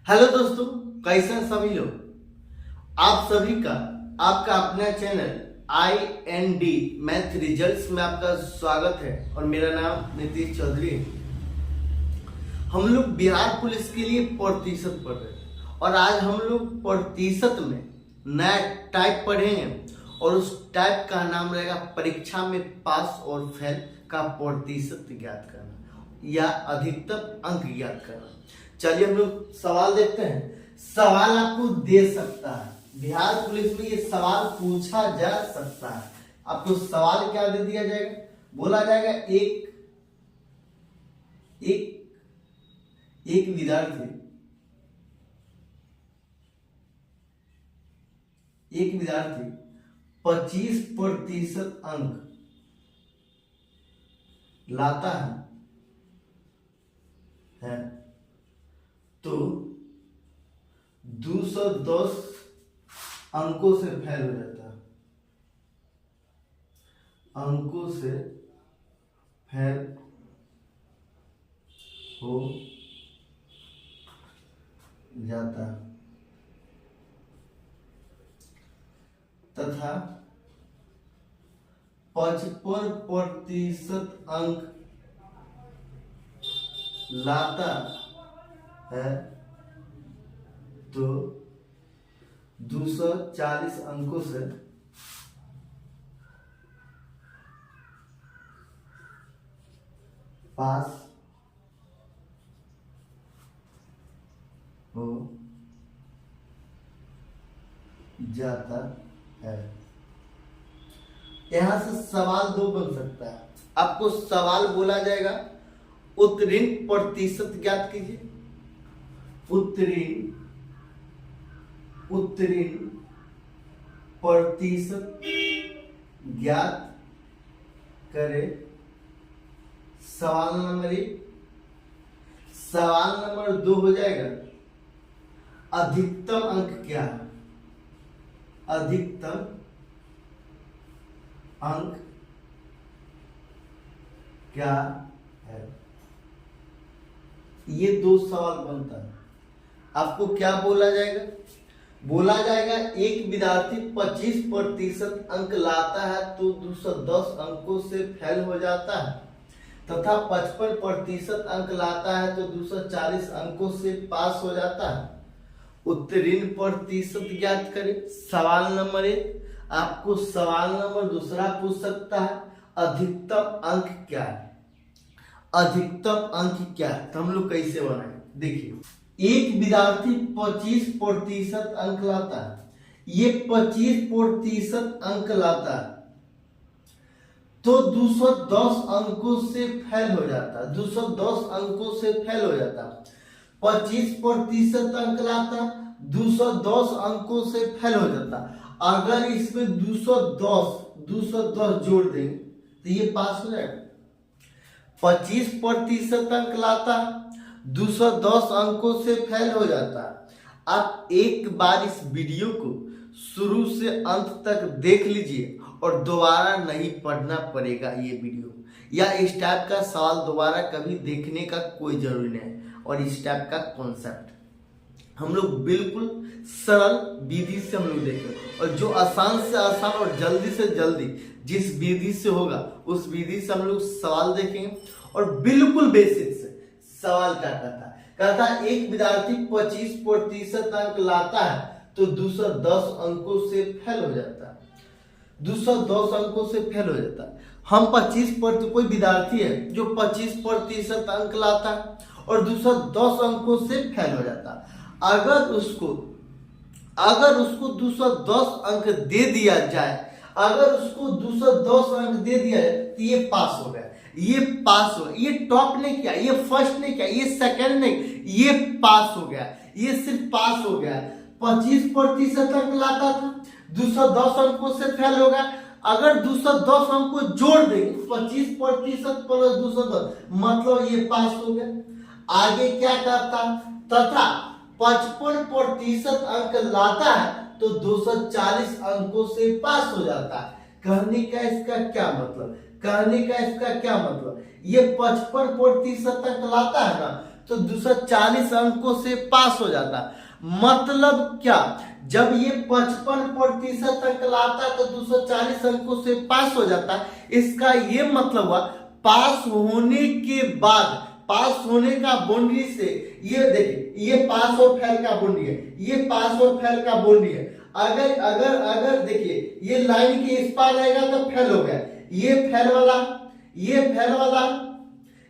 Hello दोस्तों, कैसे हैं सभी लोग। आप सभी का आपका अपना चैनल IND मैथ रिजल्ट्स में आपका स्वागत है और मेरा नाम नीतीश चौधरी है। हम लोग बिहार पुलिस के लिए प्रतिशत पढ़ रहे हैं और आज हम लोग प्रतिशत में नया टाइप पढ़ेंगे और उस टाइप का नाम रहेगा परीक्षा में पास और फेल का प्रतिशत ज्ञात करना या अधिकतम अंक ज्ञात करना। चलिए हम लोग सवाल देखते हैं। सवाल आपको दे सकता है, बिहार पुलिस में ये सवाल पूछा जा सकता है। आपको सवाल क्या दे दिया जाएगा, बोला जाएगा एक विद्यार्थी 25% अंक लाता है तो 210 अंकों से फेल हो जाता है। अंकों से फेल हो जाता है तथा 55% अंक लाता है तो 240 अंकों से पास हो जाता है। यहां से सवाल दो बन सकता है। आपको सवाल बोला जाएगा उत्तीर्ण प्रतिशत ज्ञात कीजिए। उत्तीर्ण प्रतिशत ज्ञात करे। सवाल नंबर 1। सवाल नंबर 2 हो जाएगा अधिकतम अंक क्या है। अधिकतम अंक क्या है। ये 2 सवाल बनता है। आपको क्या बोला जाएगा, बोला जाएगा एक विद्यार्थी 25% अंक लाता है तो 210 अंकों से फेल हो जाता है तथा 55% अंक लाता है तो 240 अंकों से पास हो जाता है। उत्तीर्ण प्रतिशत ज्ञात करें। सवाल नंबर 1। आपको सवाल नंबर 2 पूछ सकता है अधिकतम अंक क्या है। अधिकतम अंक क्या है तो हम लोग कैसे बनाएं, देखिए एक विद्यार्थी 25% अंक लाता है। ये 25% अंक लाता है तो 210 अंकों से फेल हो जाता है। 210 अंकों से फेल हो जाता है। 25% अंक लाता, 210 अंकों से फेल हो जाता। अगर इसमें 210 जोड़ देंगे तो ये पास हो जाएगा। 25% अंक लाता, 210 अंकों से फेल हो जाता। आप एक बार इस वीडियो को शुरू से अंत तक देख लीजिए और दोबारा नहीं पढ़ना पड़ेगा ये वीडियो, या इस टाइप का सवाल दोबारा कभी देखने का कोई जरूरी नहीं। और इस टाइप का कॉन्सेप्ट हम लोग बिल्कुल सरल विधि से हम लोग देखें और जो आसान से आसान और जल्दी से जल्दी जिस विधि से होगा उस विधि से हम लोग सवाल देखेंगे। और बिल्कुल बेसिक से सवाल क्या कहता है एक विद्यार्थी 25% अंक लाता है तो 210 अंकों से फेल हो जाता है। 210 अंकों से फेल हो जाता है। हम 25% कोई विद्यार्थी है जो 25% अंक लाता है और 210 अंकों से फेल हो जाता है। अगर उसको 210 अंक दे दिया जाए, अगर उसको 210 अंक दे दिया जाए तो ये पास हो गया। ये पास हो, ये टॉप नहीं किया, ये फर्स्ट नहीं किया, ये सेकंड नहीं, ये पास हो गया। ये सिर्फ पास हो गया। 25% अंक लाता था, 210 अंकों से फेल हो गया। अगर 210 अंक को जोड़ देंगे 25% प्लस 210 मतलब ये पास हो गया। आगे क्या करता तथा 55% अंक लाता है तो 240 अंकों से पास हो जाता है। कहने का इसका क्या मतलब, कहने का इसका क्या मतलब, ये 55% अंक लाता है ना तो 240 अंकों से पास हो जाता। मतलब क्या, जब ये 55% अंक लाता तो 240 अंकों से पास हो जाता। इसका ये मतलब हुआ पास होने के बाद, पास होने का बाउंड्री से, ये देखिए ये पास और फेल का बाउंड्री है, ये पास और फेल का बाउंड्री है। अगर अगर अगर देखिए ये लाइन के इस पार रहेगा तो फेल हो गया, ये फेल वाला, ये फेल वाला,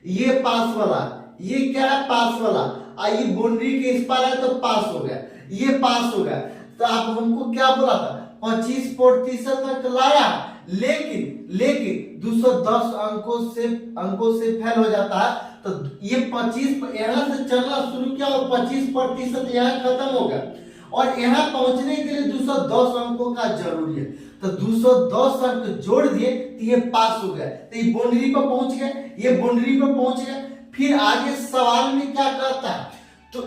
ये पास वाला, ये क्या है पास वाला, ये बाउंड्री के इस पार है तो पास हो गया, ये पास हो गया। तो आप हमको क्या बोला था, 25% अंक लाया, लेकिन 210 अंकों से फेल हो जाता है। तो ये 25 यहां से चलना शुरू किया और 25% यहाँ खत्म हो गया, और यहाँ पहुंचने के लिए 210 अंकों का जरूरी है। तो 210 अंक जोड़ दिए तो ये पास हो गया, तो ये बाउंड्री पर पहुंच गया, ये बाउंड्री पर पहुंच गया। फिर आगे सवाल में क्या कहता है, तो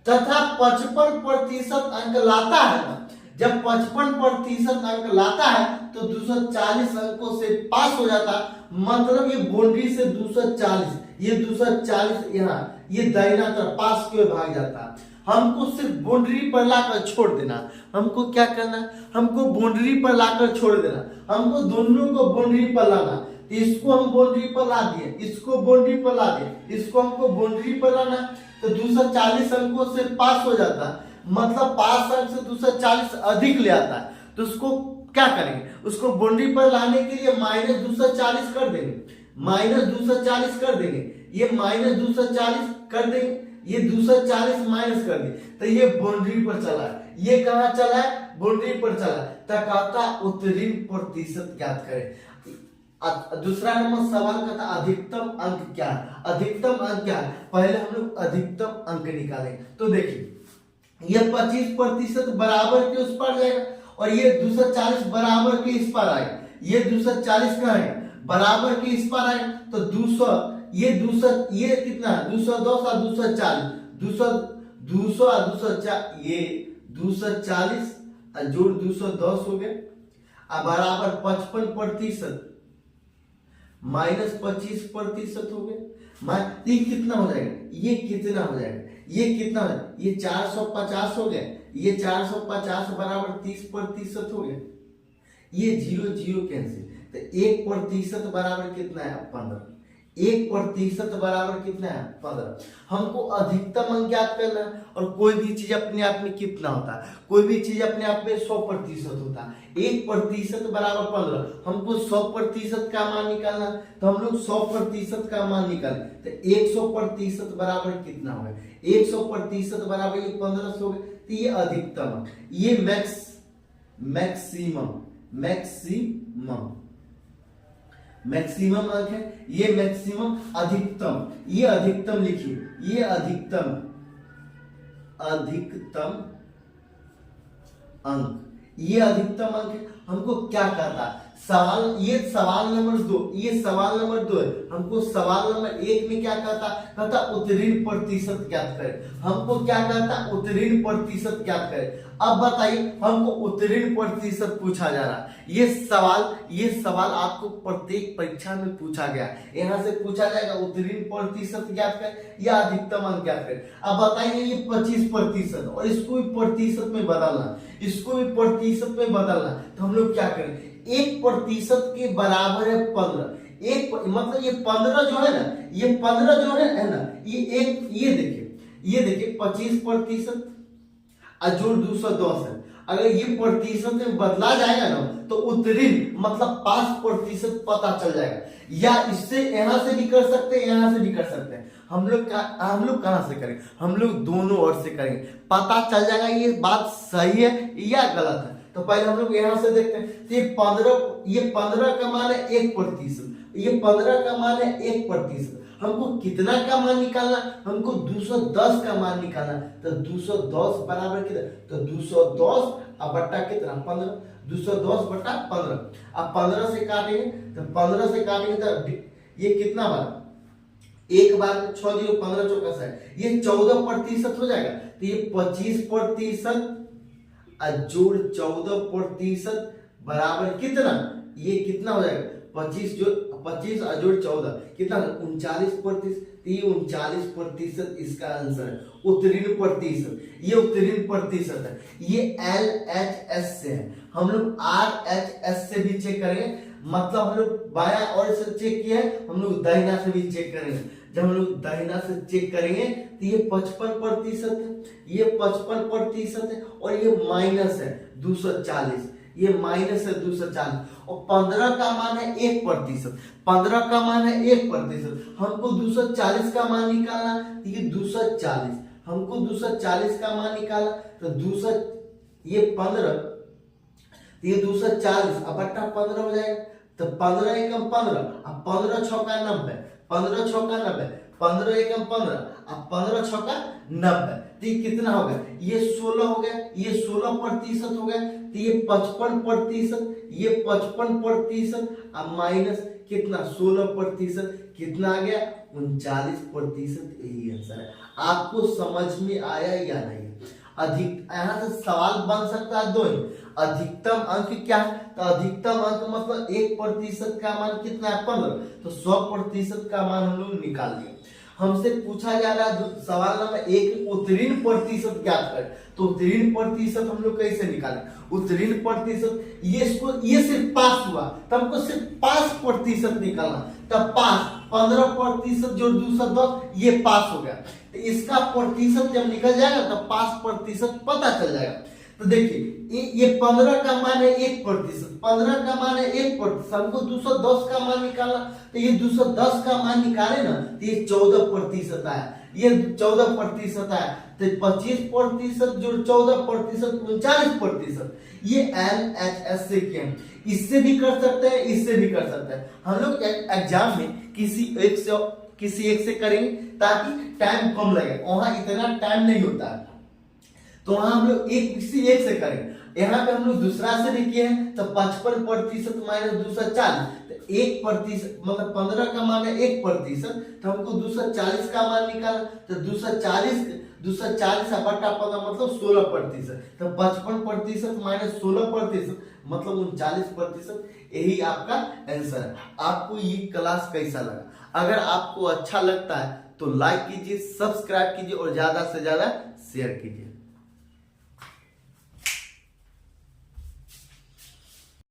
तथा 55% अंक लाता है ना, जब 55% अंक लाता है तो 240 अंकों से पास हो जाता। मतलब ये बाउंड्री से 240, ये 240 यहाँ, ये दाहिना तरफ पास क्यों भाग जाता। हमको सिर्फ बाउंड्री पर लाकर छोड़ देना, हमको क्या करना, हमको बाउंड्री पर लाकर छोड़ देना, हमको दोनों को बाउंड्री पर लाना। तो इसको हम बाउंड्री पर ला दिए, इसको बाउंड्री पर ला दिए, इसको हमको बाउंड्री पर लाना, तो 240 अंकों से पास हो जाता। मतलब पास अंक से 240 अधिक ले आता है, तो उसको क्या करेंगे, उसको बाउंड्री पर लाने के लिए -240 कर देंगे, -240 कर देंगे, ये -240 कर देंगे, ये 240 माइनस कर दिए, तो ये बाउंड्री पर चला है। ये कहां चला है, बाउंड्री पर चला। कहता उत्तीर्ण प्रतिशत ज्ञात करें। दूसरा नंबर सवाल कहता अधिकतम अंक क्या है, अधिकतम अंक क्या है। पहले हम लोग अधिकतम अंक निकालेंगे। तो देखिए ये 25% बराबर के उस पर जाएगा, और ये 240 बराबर के इस पर आएगा, ये 240 कहां है, बराबर के इस पर आएगा। तो 200, ये कितना है, 210 और 240, 200 और 240, ये 240 जोड़ 210 हो गए, अब बराबर 55% -25% हो गए। ये कितना हो जाएगा, ये कितना हो जाएगा, ये कितना हो जाएगा, ये 450 हो गए, ये 450 बराबर 30% हो गए, ये 0 0 कैंसिल। तो 1% बराबर कितना है, 15। 1% बराबर कितना है, 15। हमको अधिकतम अंक ज्ञात करना है, और कोई भी चीज अपने आप में कितना होता है, कोई भी चीज अपने आप में 100% होता है। 1% बराबर 15, हमको 100% का मान निकालना, तो हम लोग 100% का मान निकालें, तो 100% बराबर कितना होगा, 100% बराबर ये 15 हो गए। तो ये अधिकतम, ये मैक्सिमम अंक है, ये मैक्सिमम, अधिकतम, ये अधिकतम लिखिए, ये अधिकतम अंक, ये अधिकतम अंक है। हमको क्या करता सवाल, ये सवाल नंबर 2, ये सवाल नंबर 2 है। हमको सवाल नंबर 1 में क्या कहता उत्तीर्ण प्रतिशत ज्ञात करें। हमको क्या कहता, उत्तीर्ण प्रतिशत ज्ञात करें। अब बताइए हमको उत्तीर्ण प्रतिशत पूछा जा रहा है। ये सवाल आपको प्रत्येक परीक्षा में पूछा गया, यहाँ से पूछा जाएगा उत्तीर्ण प्रतिशत ज्ञात करें या अधिकतम अंक ज्ञात करें। अब बताइए ये 25% और इसको भी प्रतिशत में बदलना, इसको भी प्रतिशत में बदलना, तो हम लोग क्या करें, 1% के बराबर है 15। एक मतलब ये 15 जो है ना, ये 15 जो है ना, ये देखिए 25% जोड़ 210 है। अगर ये प्रतिशत में बदला जाएगा ना, तो उत्तीर्ण मतलब 5% पता चल जाएगा। या इससे यहां से भी कर सकते हैं, यहां से भी कर सकते हैं। हम लोग कहां से करें, हम लोग दोनों ओर से करेंगे, पता चल जाएगा ये बात सही है या गलत है। तो पहले हम लोग यहां से देखते हैं। तो ये 15 का मान है 1%, ये 15 का मान है 1%। हमको कितना का मान निकालना, हमको 210 का मान निकालना। तो 210 बराबर कितना, तो 210 अब बट्टा कितना 15, 210 बट्टा 15। अब 15 से काटेंगे, तो 15 से काटेंगे तो ये कितना बना, एक बार 6 0 15 चौका 60, ये 14% हो जाएगा। तो ये 25% जोड़ 14% बराबर कितना, ये कितना हो जाएगा 25 और जोड़ 14 कितना 39%। ये 39% इसका आंसर है। उत्तीर्ण प्रतिशत, ये उत्तीर्ण प्रतिशत है। ये LHS से है। हम लोग RHS से भी चेक करेंगे, मतलब हम लोग बाया और से चेक किया है, हम लोग दाहिना से भी चेक करेंगे। जब हम लोग दाहिना से चेक करेंगे तो ये 55% है, ये 55% है, और ये माइनस है 240, ये माइनस है 240, और 15 का मान है 1%। 15 का मान है 1%। हमको 240 का मान निकालना, ये 240, हमको 240 का मान निकाला तो 200, ये 15, ये 240 अब बट्टा 15 हो जाएगा, तो 15 एकम 15, अब 15 छक्का 90, 15 छक्का 90, 15 एकम 15, अब 15 छक्का 90, तो ये कितना हो गया, ये 16 हो गया, ये 16% हो गया, तो ये 55%, ये 55%, अब माइनस कितना 16%, कितना आ गया 39%। यही आंसर है। आपको समझ में आया या नहीं? अधिक यहां से सवाल बन सकता है दो ही। अधिकतम अंक क्या है, तो अधिकतम अंक मतलब 1% का मान कितना है 15, तो 100% का मान हम लोग निकाल लिए। हमसे पूछा जा रहा है सवाल नंबर 1 उत्तीर्ण प्रतिशत ज्ञात कर, तो उत्तीर्ण प्रतिशत हम लोग कैसे निकालें? उत्तीर्ण प्रतिशत ये सिर्फ पास हुआ, तो हमको सिर्फ 5% निकालना, तब पास 15% जोड़ 210, ये पास हो गया। तो इसका प्रतिशत जब निकल जाएगा तो 5% पता चल जाएगा। तो देखिए ये 15 का मान है 1%, 15 का मान है 1%, हमको 210 का मान निकालना, तो ये 210 का मान निकाले ना तो ये 14% आया, ये 14% आया, तो 25% जो 14% 39%। ये LHS से किया, इससे भी कर सकते हैं, इससे भी कर सकते हैं। हम लोग एग्जाम में किसी एक से करेंगे ताकि टाइम कम लगे, वहां इतना टाइम नहीं होता है, तो वहां हम लोग किसी एक से करेंगे। यहाँ पे हम लोग दूसरा से भी किए हैं, तो 55% माइनस 240, तो 1% मतलब 15 का मान है 1%, तो हमको 240 का मान निकाला, तो 240 बटा 15 मतलब 16%, तो 55% माइनस 16% मतलब 39%। यही आपका आंसर है। आपको ये क्लास कैसा लगा? अगर आपको अच्छा लगता है तो लाइक कीजिए, सब्सक्राइब कीजिए और ज्यादा से ज्यादा शेयर कीजिए।